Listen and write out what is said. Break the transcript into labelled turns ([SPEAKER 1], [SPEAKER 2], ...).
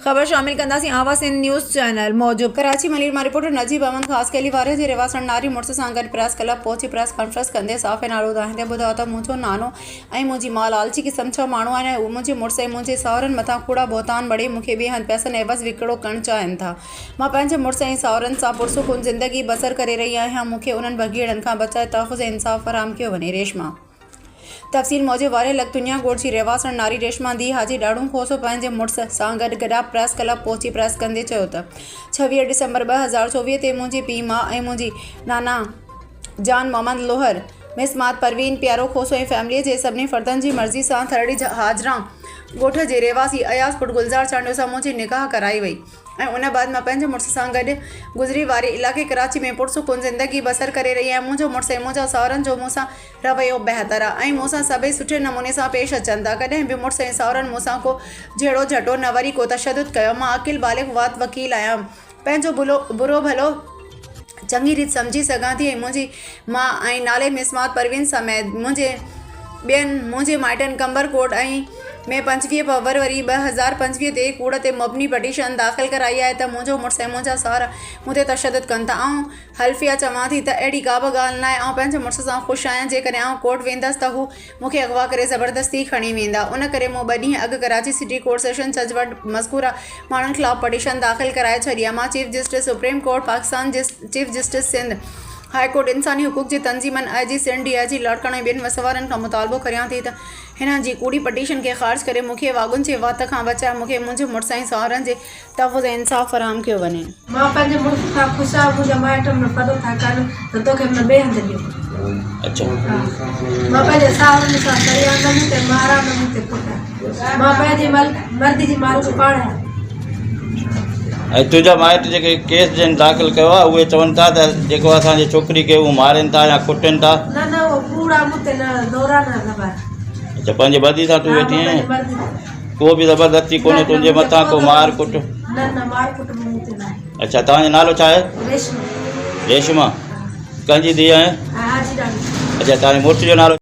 [SPEAKER 1] खबर शामिल कंदासीं आवा सिंध न्यूज़ चैनल मौजूद कराची मलीर मां रिपोर्टर नजीब अहमद ख़ास कैली वारे जे रिवासण नारी मुड़स सां गॾु प्रेस क्लब पहुची प्रेस कॉन्फ्रेंस कंदे साफ़े नालो ॿुधाईंदे ॿुधायो त मुंहिंजो नानो ऐं मुंहिंजी मां लालची क़िस्म जा माण्हू आहिनि ऐं मुंहिंजे मुड़ुस ऐं मुंहिंजे साहुरनि मथां कूड़ा बोहतान बड़ी मूंखे ॿिए हंधि पैसनि एवज़ विकिणो करणु चाहिनि था। मां पंहिंजे मुड़ुस ऐं साहुरनि सां पुरसुकून ज़िंदगी बसर करे रही आहियां। मूंखे उन्हनि भगीड़नि खां बचाए तहफ़्फ़ुज़ ऐं इंसाफ़ फराहम कयो वञे। रेशमा तफ़सील मौजूद वारे लखतुनिया गोड़ जी रहवासण नारी रेशमा दी हाजी ॾाढो खोसो पंहिंजे मुड़ुस सां गॾु गॾा प्रेस क्लब पहुची प्रेस कंदे चयो त 26 डिसंबर 2024 ते मुंहिंजी पीउ मां ऐं मुंहिंजी नाना जान मोहम्मद लोहर मिसमात परवीन प्यारो खोसो ऐं फैमिलीअ जे सभिनी फ़र्दनि जी मर्ज़ी सां थरड़ी हाजरा ॻोठ जे रहवासी अयाज़ पुट गुलज़ार चांडियो सां मुंहिंजी निकाह कराई वई ऐं उन बाद मां पंहिंजे मुड़ुस सां गॾु गुज़री वारे इलाइक़े कराची में पुरसुकून ज़िंदगी बसर करे रही आहियां। मुंहिंजो मुड़ुस ऐं मुंहिंजा साहुरनि जो मूंसां रवैयो बहितर आहे ऐं मूंसां सभई सुठे नमूने सां पेश अचनि था। कॾहिं बि मुड़ुस ऐं साहुरनि मूंसां को जहिड़ो झटो न वरी को तशदुद कयो। मां अकील बालिग़ वात वकील आहियां, पंहिंजो बुरो भलो चङी रीति सम्झी सघां थी ऐं मुंहिंजी मां ऐं नाले मिसमात परवीन समेत मुंहिंजे माइटनि कंबरकोट ऐं में 25 फरवरी 2025 ते कूड़ ते मबनी पटिशन दाख़िल कराई आहे त मुंहिंजो मुड़ुस ऐं मुंहिंजा साहुरा मूं ते तशदुद कनि था। ऐं हल्फ़िया चवां थी त अहिड़ी का बि ॻाल्हि न आहे। ऐं पंहिंजे मुड़ुस सां ख़ुशि आहियां। जेकॾहिं आउं कोर्ट वेंदसि त हू मूंखे अगवा करे ज़बरदस्ती खणी वेंदा। उन करे मूं 2 ॾींहं अॻु कराची सिटी कोर्ट सेशन जज वटि मज़कूरा माण्हुनि ख़िलाफ़ पटिशन दाख़िल कराए छॾी आहे। मां chief justice supreme court Pakistan chief justice Sindh high court इंसानी हुकूक जी तंज़ीमनि IG सिंध DIG लाड़काणा ऐं ॿियनि वसवारनि खां मुतालबो करियां थी त हिन जी कूड़ी पटिशन खे ख़ारिज करे मूंखे वागुनि जे वात खां बचाए मूंखे मुंहिंजे मुड़ुस ऐं साहुरनि जे तहफ़्फ़ुज़ ऐं इंसाफ़ फराहम कयो वञे।
[SPEAKER 2] मां पंहिंजे मुड़ुस सां ख़ुशि आहियां। मुंहिंजा माइट में पतो था कनि त तोखे हुन ॿिए हंधि ॾियो।
[SPEAKER 3] अच्छा
[SPEAKER 2] मां पंहिंजे साहुरनि सां दरिया नमूने ते महारा नमूने ते पुटु मां पंहिंजी मर्दी जी माल खे पाण आहियां।
[SPEAKER 3] ऐं तुंहिंजा माइट जेके केस जिन दाख़िल कयो आहे उहे चवनि था त जेको असांजी छोकिरी खे उहे मारनि था या कुटनि था।
[SPEAKER 2] न उहो कूड़ा मूं ते न दौरा न लॻाए।
[SPEAKER 3] अच्छा पंहिंजी मर्ज़ी सां तूं वेठी आहीं, को बि ज़बरदस्ती कोन्हे तुंहिंजे मथां को मार कुट?
[SPEAKER 2] न मार कुट मूं ते न।
[SPEAKER 3] अच्छा तव्हांजो नालो छा आहे?
[SPEAKER 2] रेशमा।
[SPEAKER 3] रेशमा कंहिंजी धीउ आहे?
[SPEAKER 2] हाजी ॾाढी।
[SPEAKER 3] अच्छा तव्हांजे मुड़ुस जो नालो?